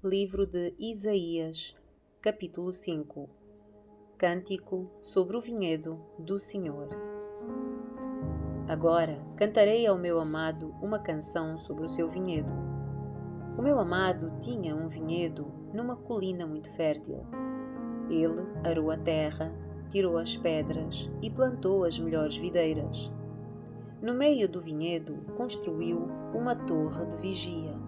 Livro de Isaías, capítulo 5. Cântico sobre o vinhedo do Senhor. Agora cantarei ao meu amado uma canção sobre o seu vinhedo. O meu amado tinha um vinhedo numa colina muito fértil. Ele arou a terra, tirou as pedras e plantou as melhores videiras. No meio do vinhedo construiu uma torre de vigia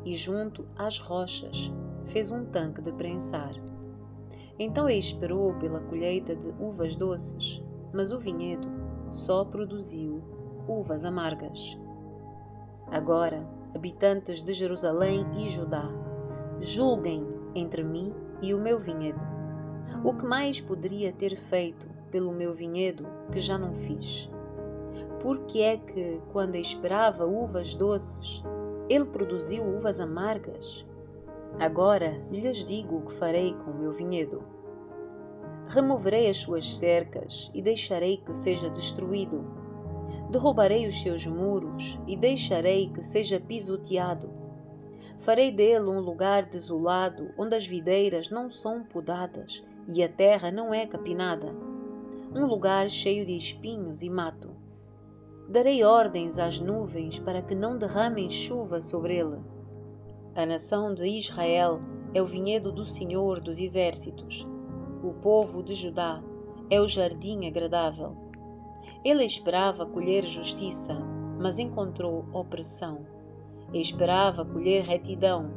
e junto às rochas fez um tanque de prensar. Então esperou pela colheita de uvas doces, mas o vinhedo só produziu uvas amargas. Agora, habitantes de Jerusalém e Judá, julguem entre mim e o meu vinhedo. O que mais poderia ter feito pelo meu vinhedo que já não fiz? Por que é que, quando esperava uvas doces, ele produziu uvas amargas? Agora lhes digo o que farei com o meu vinhedo. Removerei as suas cercas e deixarei que seja destruído. Derrubarei os seus muros e deixarei que seja pisoteado. Farei dele um lugar desolado, onde as videiras não são podadas e a terra não é capinada. Um lugar cheio de espinhos e mato. Darei ordens às nuvens para que não derramem chuva sobre ele. A nação de Israel é o vinhedo do Senhor dos Exércitos. O povo de Judá é o jardim agradável. Ele esperava colher justiça, mas encontrou opressão. Esperava colher retidão,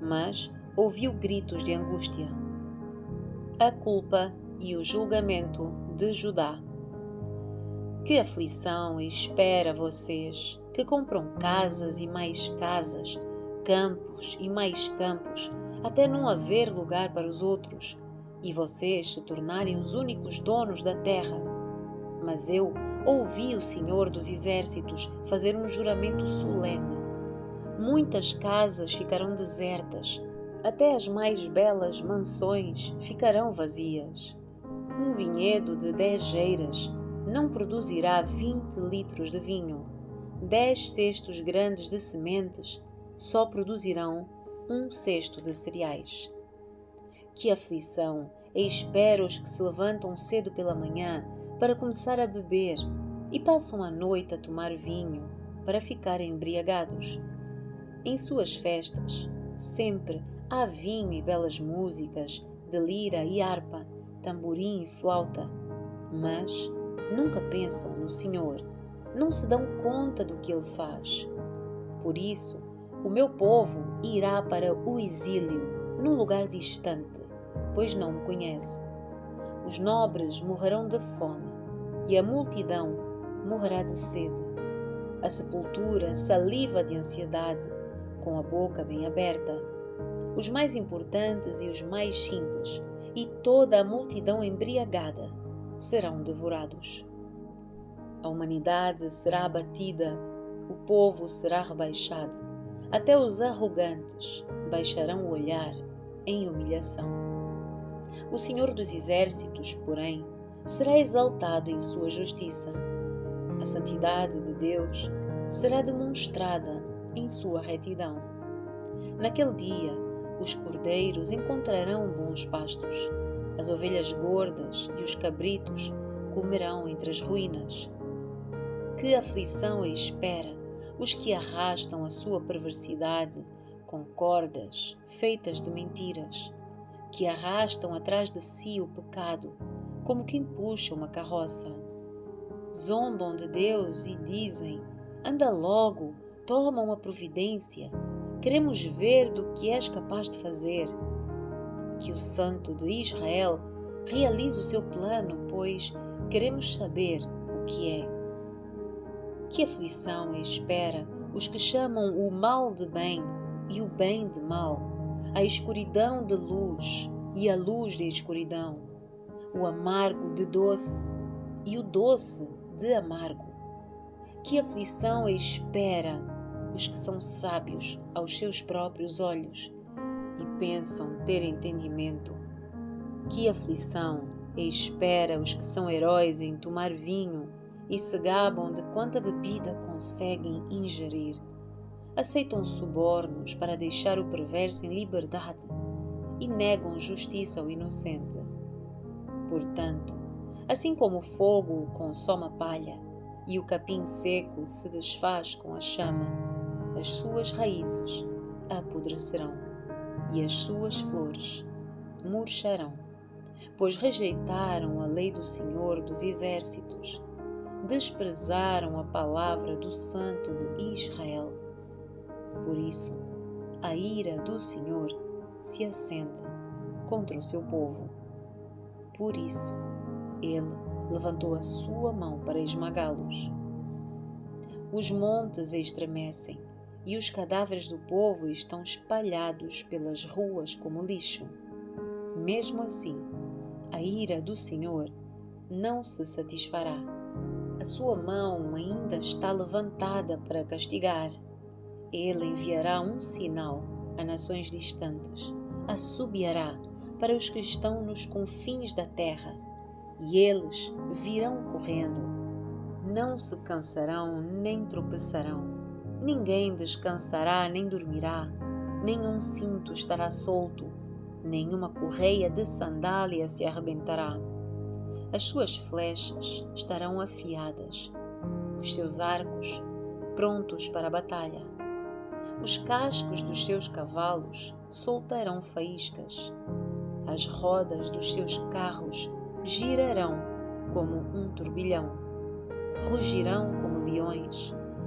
mas ouviu gritos de angústia. A culpa e o julgamento de Judá. Que aflição espera vocês, que compram casas e mais casas, campos e mais campos, até não haver lugar para os outros, e vocês se tornarem os únicos donos da terra. Mas eu ouvi o Senhor dos Exércitos fazer um juramento solene. Muitas casas ficarão desertas, até as mais belas mansões ficarão vazias. Um vinhedo de 10 geiras não produzirá 20 litros de vinho. 10 cestos grandes de sementes só produzirão 1 cesto de cereais. Que aflição espera os que se levantam cedo pela manhã para começar a beber e passam a noite a tomar vinho para ficar embriagados. Em suas festas, sempre há vinho e belas músicas de lira e harpa, tamborim e flauta, mas nunca pensam no Senhor, não se dão conta do que Ele faz. Por isso, o meu povo irá para o exílio, num lugar distante, pois não me conhece. Os nobres morrerão de fome, e a multidão morrerá de sede. A sepultura saliva de ansiedade, com a boca bem aberta. Os mais importantes e os mais simples, e toda a multidão embriagada, serão devorados. A humanidade será abatida, o povo será rebaixado, até os arrogantes baixarão o olhar em humilhação. O Senhor dos Exércitos, porém, será exaltado em sua justiça. A santidade de Deus será demonstrada em sua retidão. Naquele dia, os cordeiros encontrarão bons pastos, as ovelhas gordas e os cabritos comerão entre as ruínas. Que aflição espera os que arrastam a sua perversidade com cordas feitas de mentiras, que arrastam atrás de si o pecado, como quem puxa uma carroça. Zombam de Deus e dizem: anda logo, toma uma providência, queremos ver do que és capaz de fazer. Que o Santo de Israel realize o seu plano, pois queremos saber o que é. Que aflição espera os que chamam o mal de bem e o bem de mal, a escuridão de luz e a luz de escuridão, o amargo de doce e o doce de amargo. Que aflição espera os que são sábios aos seus próprios olhos e pensam ter entendimento. Que aflição espera os que são heróis em tomar vinho e se gabam de quanta bebida conseguem ingerir. aceitam subornos para deixar o perverso em liberdade e negam justiça ao inocente. Portanto, assim como o fogo consome a palha e o capim seco se desfaz com a chama, as suas raízes apodrecerão e as suas flores murcharão, pois rejeitaram a lei do Senhor dos Exércitos, desprezaram a palavra do Santo de Israel. Por isso, a ira do Senhor se acende contra o seu povo. Por isso, ele levantou a sua mão para esmagá-los. Os montes estremecem e os cadáveres do povo estão espalhados pelas ruas como lixo. Mesmo assim, a ira do Senhor não se satisfará. A sua mão ainda está levantada para castigar. Ele enviará um sinal a nações distantes, assobiará para os que estão nos confins da terra, e eles virão correndo. Não se cansarão nem tropeçarão. Ninguém descansará nem dormirá. Nenhum cinto estará solto. Nenhuma correia de sandália se arrebentará. As suas flechas estarão afiadas, os seus arcos prontos para a batalha. Os cascos dos seus cavalos soltarão faíscas. As rodas dos seus carros girarão como um turbilhão. Rugirão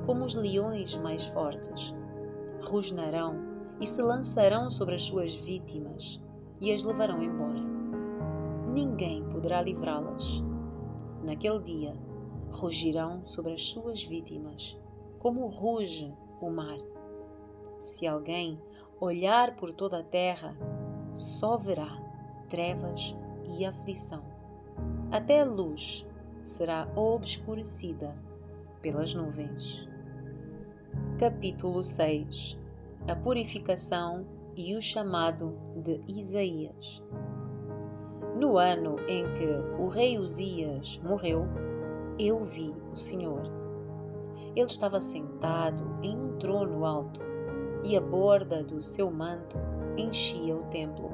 como os leões mais fortes. Rosnarão e se lançarão sobre as suas vítimas e as levarão embora. Ninguém poderá livrá-las. Naquele dia, rugirão sobre as suas vítimas, como ruge o mar. Se alguém olhar por toda a terra, só verá trevas e aflição. Até a luz será obscurecida pelas nuvens. Capítulo 6. A purificação e o chamado de Isaías. No ano em que o rei Uzias morreu, eu vi o Senhor. Ele estava sentado em um trono alto, e a borda do seu manto enchia o templo.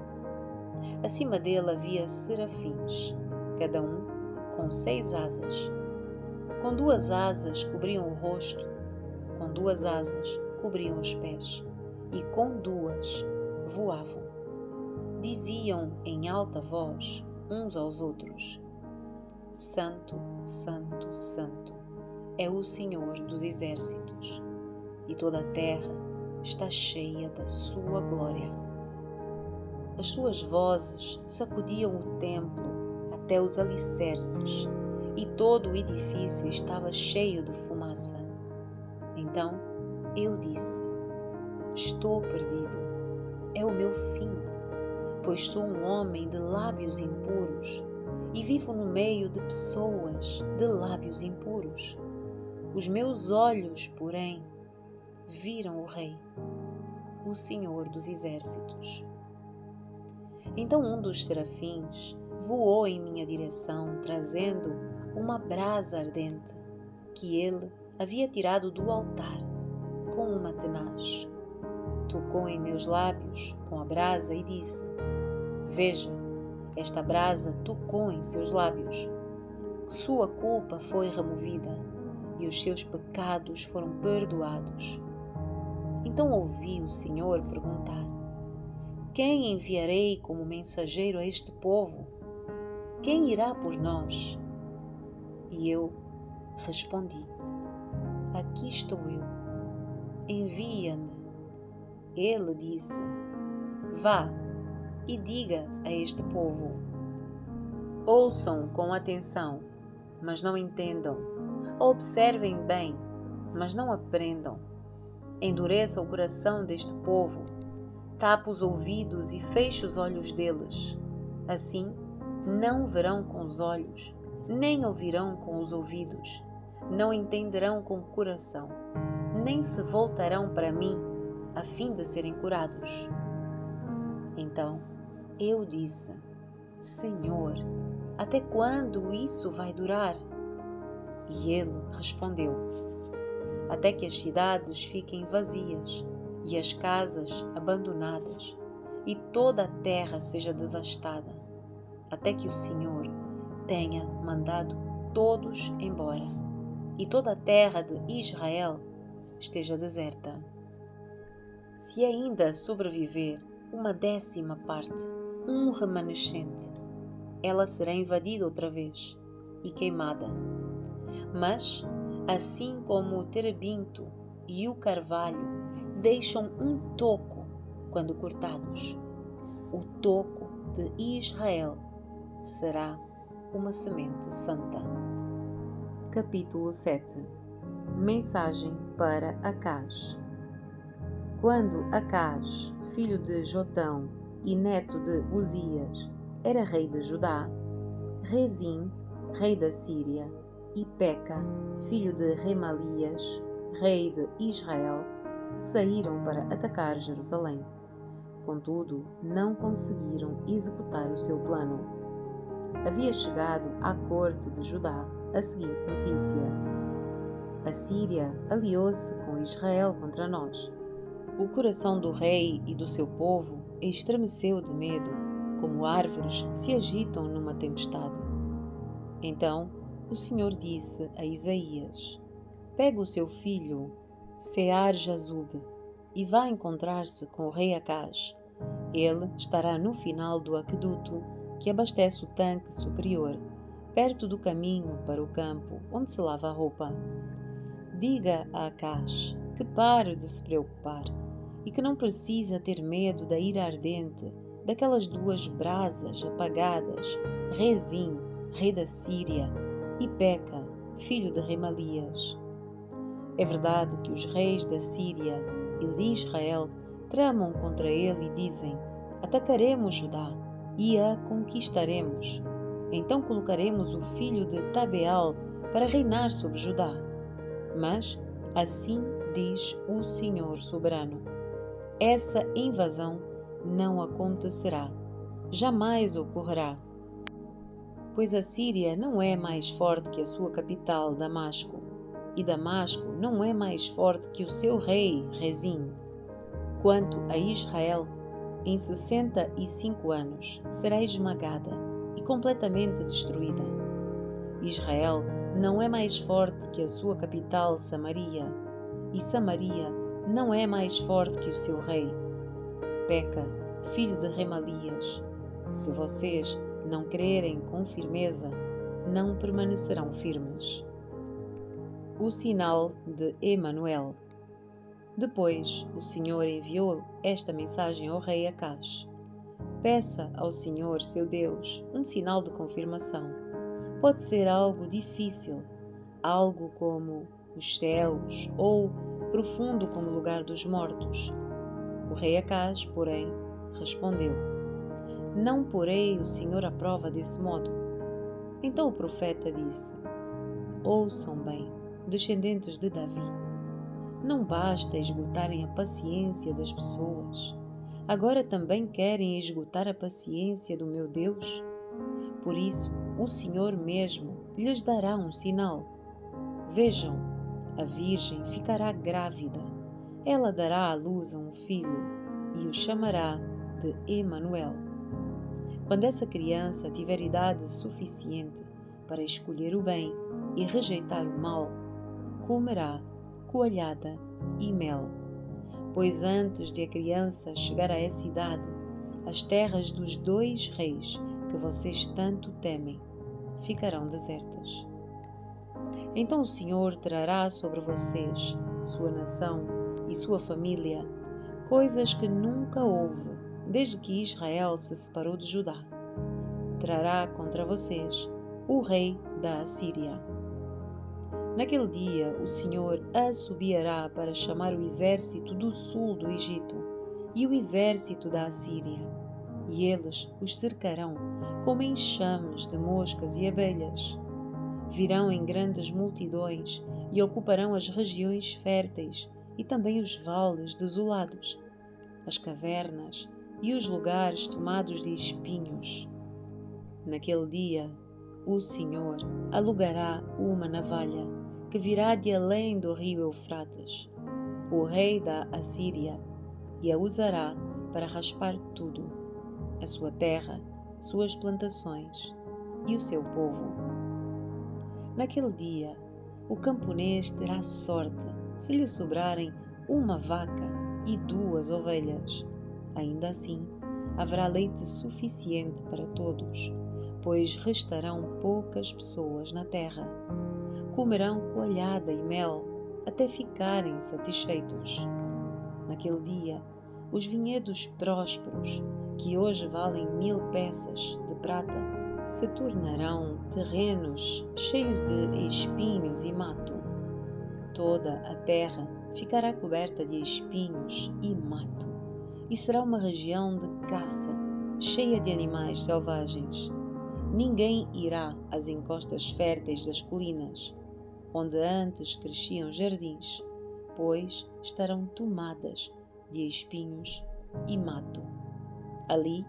Acima dele havia serafins, cada um com 6 asas. Com 2 asas cobriam o rosto, com 2 asas cobriam os pés, e com 2 voavam. Diziam em alta voz uns aos outros: Santo, Santo, Santo é o Senhor dos Exércitos, e toda a terra está cheia da sua glória. As suas vozes sacudiam o templo até os alicerces, e todo o edifício estava cheio de fumaça. Então eu disse: Estou perdido, é o meu fim, pois sou um homem de lábios impuros e vivo no meio de pessoas de lábios impuros. Os meus olhos, porém, viram o Rei, o Senhor dos Exércitos. Então um dos serafins voou em minha direção, trazendo uma brasa ardente que ele havia tirado do altar com uma tenaz. Tocou em meus lábios com a brasa e disse: Veja, esta brasa tocou em seus lábios. Sua culpa foi removida e os seus pecados foram perdoados. Então ouvi o Senhor perguntar: Quem enviarei como mensageiro a este povo? Quem irá por nós? E eu respondi: Aqui estou eu, envia-me. Ele disse: Vá e diga a este povo: Ouçam com atenção, mas não entendam. Observem bem, mas não aprendam. Endureça o coração deste povo, tapa os ouvidos e feche os olhos deles. Assim, não verão com os olhos, nem ouvirão com os ouvidos, não entenderão com o coração, nem se voltarão para mim, a fim de serem curados. Então eu disse: Senhor, até quando isso vai durar? E ele respondeu: até que as cidades fiquem vazias e as casas abandonadas, e toda a terra seja devastada, até que o Senhor tenha mandado todos embora, e toda a terra de Israel esteja deserta. Se ainda sobreviver uma 10ª parte, um remanescente, ela será invadida outra vez e queimada. Mas, assim como o terebinto e o carvalho deixam um toco quando cortados, o toco de Israel será uma semente santa. Capítulo 7. Mensagem para Acaz. Quando Acaz, filho de Jotão e neto de Uzias, era rei de Judá, Rezim, rei da Síria, e Peca, filho de Remalias, rei de Israel, saíram para atacar Jerusalém. Contudo, não conseguiram executar o seu plano. Havia chegado à corte de Judá a seguinte notícia: a Síria aliou-se com Israel contra nós. O coração do rei e do seu povo estremeceu de medo, como árvores se agitam numa tempestade. Então o Senhor disse a Isaías: pega o seu filho, Sear-Jazub, e vá encontrar-se com o rei Acaz. Ele estará no final do aqueduto que abastece o tanque superior, perto do caminho para o campo onde se lava a roupa. Diga a Acaz que pare de se preocupar e que não precisa ter medo da ira ardente daquelas 2 brasas apagadas, Rezim, rei da Síria, e Peca, filho de Remalias. É verdade que os reis da Síria e de Israel tramam contra ele e dizem: atacaremos Judá e a conquistaremos. Então colocaremos o filho de Tabeal para reinar sobre Judá. Mas assim diz o Senhor soberano: essa invasão não acontecerá, jamais ocorrerá. Pois a Síria não é mais forte que a sua capital, Damasco, e Damasco não é mais forte que o seu rei, Rezim. Quanto a Israel, em 65 anos será esmagada e completamente destruída. Israel não é mais forte que a sua capital, Samaria, e Samaria não é mais forte que o seu rei, Peca, filho de Remalias. Se vocês não crerem com firmeza, não permanecerão firmes. O sinal de Emanuel. Depois o Senhor enviou esta mensagem ao rei Acaz: peça ao Senhor, seu Deus, um sinal de confirmação. Pode ser algo difícil, algo como os céus ou profundo como o lugar dos mortos. O rei Acaz, porém, respondeu: não porei o Senhor à prova desse modo. Então o profeta disse: ouçam bem, descendentes de Davi. Não basta esgotarem a paciência das pessoas. Agora também querem esgotar a paciência do meu Deus? Por isso, o Senhor mesmo lhes dará um sinal. Vejam, a virgem ficará grávida. Ela dará à luz a um filho e o chamará de Emanuel. Quando essa criança tiver idade suficiente para escolher o bem e rejeitar o mal, comerá coalhada e mel. Pois antes de a criança chegar a essa idade, as terras dos 2 reis que vocês tanto temem ficarão desertas. Então o Senhor trará sobre vocês, sua nação e sua família, coisas que nunca houve desde que Israel se separou de Judá. Trará contra vocês o rei da Assíria. Naquele dia o Senhor assobiará para chamar o exército do sul do Egito e o exército da Assíria, e eles os cercarão como enxames de moscas e abelhas. Virão em grandes multidões e ocuparão as regiões férteis e também os vales desolados, as cavernas e os lugares tomados de espinhos. Naquele dia, o Senhor alugará uma navalha que virá de além do rio Eufrates, o rei da Assíria, e a usará para raspar tudo, a sua terra, suas plantações e o seu povo. Naquele dia, o camponês terá sorte se lhe sobrarem uma vaca e 2 ovelhas. Ainda assim, haverá leite suficiente para todos, pois restarão poucas pessoas na terra. Comerão coalhada e mel até ficarem satisfeitos. Naquele dia, os vinhedos prósperos, que hoje valem 1000 peças de prata, se tornarão terrenos cheios de espinhos e mato. Toda a terra ficará coberta de espinhos e mato, e será uma região de caça, cheia de animais selvagens. Ninguém irá às encostas férteis das colinas, onde antes cresciam jardins, pois estarão tomadas de espinhos e mato. Ali,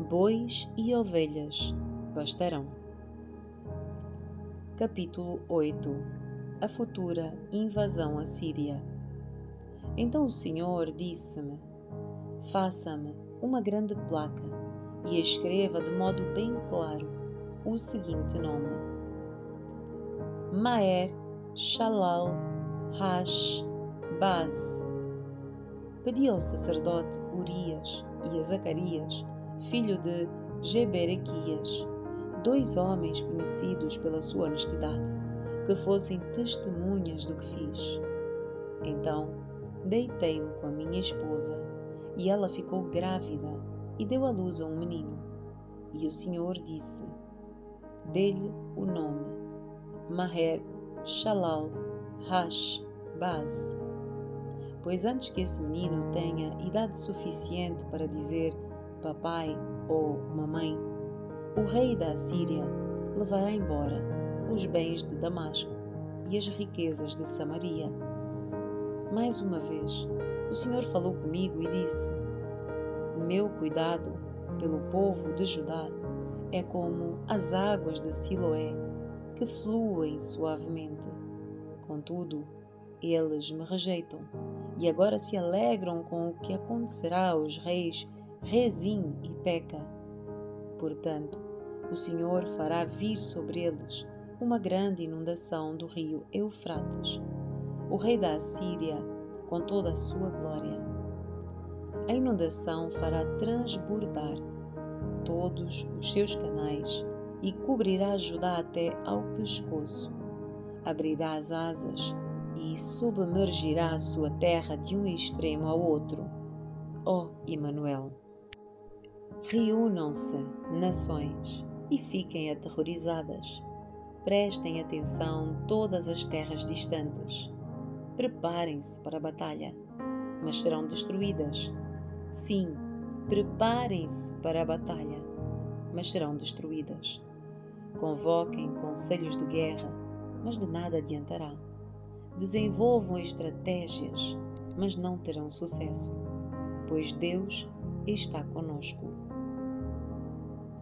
bois e ovelhas bastarão. Capítulo 8. A futura invasão assíria. Então o Senhor disse-me: faça-me uma grande placa e escreva de modo bem claro o seguinte nome: Maher-Shalal-Hash-Baz. Pedi ao sacerdote Urias e a Zacarias, filho de Jeberequias, 2 homens conhecidos pela sua honestidade, que fossem testemunhas do que fiz. Então deitei-me com a minha esposa, e ela ficou grávida e deu à luz a um menino. E o Senhor disse: dê-lhe o nome Maher-Shalal-Hash-Baz, pois antes que esse menino tenha idade suficiente para dizer papai ou mamãe, o rei da Assíria levará embora os bens de Damasco e as riquezas de Samaria. Mais uma vez, o Senhor falou comigo e disse: meu cuidado pelo povo de Judá é como as águas de Siloé, que fluem suavemente. Contudo, eles me rejeitam e agora se alegram com o que acontecerá aos reis Rezim e Peca. Portanto, o Senhor fará vir sobre eles uma grande inundação do rio Eufrates, o rei da Assíria, com toda a sua glória. A inundação fará transbordar todos os seus canais e cobrirá Judá até ao pescoço. Abrirá as asas e submergirá a sua terra de um extremo ao outro. Ó Emanuel! Reúnam-se, nações, e fiquem aterrorizadas. Prestem atenção todas as terras distantes. Preparem-se para a batalha, mas serão destruídas. Sim, preparem-se para a batalha, mas serão destruídas. Convoquem conselhos de guerra, mas de nada adiantará. Desenvolvam estratégias, mas não terão sucesso, pois Deus está conosco.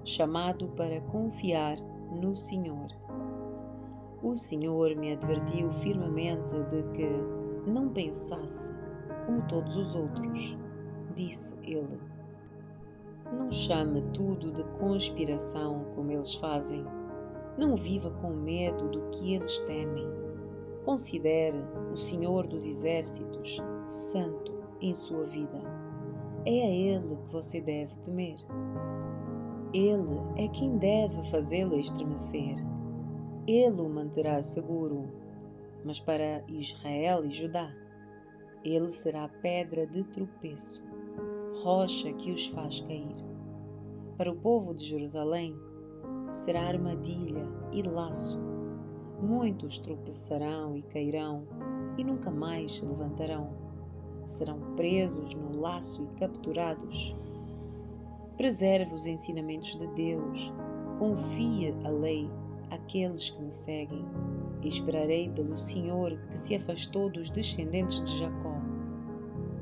Chamado para confiar no Senhor. O Senhor me advertiu firmemente de que não pensasse como todos os outros. Disse ele: não chame tudo de conspiração como eles fazem. Não viva com medo do que eles temem. Considere o Senhor dos Exércitos santo em sua vida. É a Ele que você deve temer. Ele é quem deve fazê-lo estremecer. Ele o manterá seguro. Mas para Israel e Judá, ele será pedra de tropeço, rocha que os faz cair. Para o povo de Jerusalém, será armadilha e laço. Muitos tropeçarão e cairão e nunca mais se levantarão. Serão presos no laço e capturados. Preserve os ensinamentos de Deus. Confie a lei àqueles que me seguem. E esperarei pelo Senhor que se afastou dos descendentes de Jacó.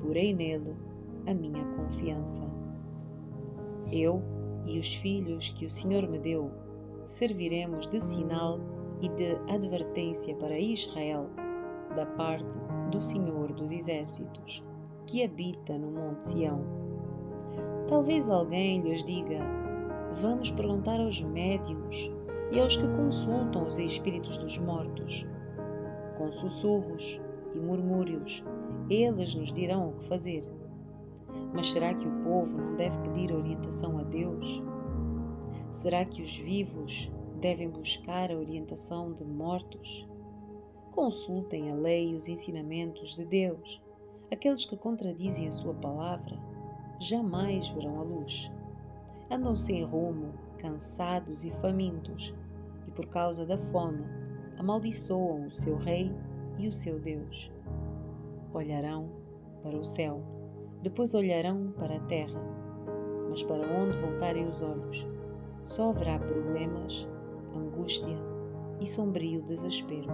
Porei nele a minha confiança. Eu e os filhos que o Senhor me deu serviremos de sinal e de advertência para Israel da parte do Senhor dos Exércitos, que habita no Monte Sião. Talvez alguém lhes diga: vamos perguntar aos médiuns e aos que consultam os espíritos dos mortos. Com sussurros e murmúrios, eles nos dirão o que fazer. Mas será que o povo não deve pedir orientação a Deus? Será que os vivos devem buscar a orientação de mortos? Consultem a lei e os ensinamentos de Deus. Aqueles que contradizem a sua palavra jamais verão a luz. Andam sem rumo, cansados e famintos, e por causa da fome amaldiçoam o seu rei e o seu Deus. Olharão para o céu, depois olharão para a terra, mas para onde voltarem os olhos, só haverá problemas, angústia e sombrio desespero.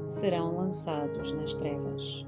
Serão lançados nas trevas.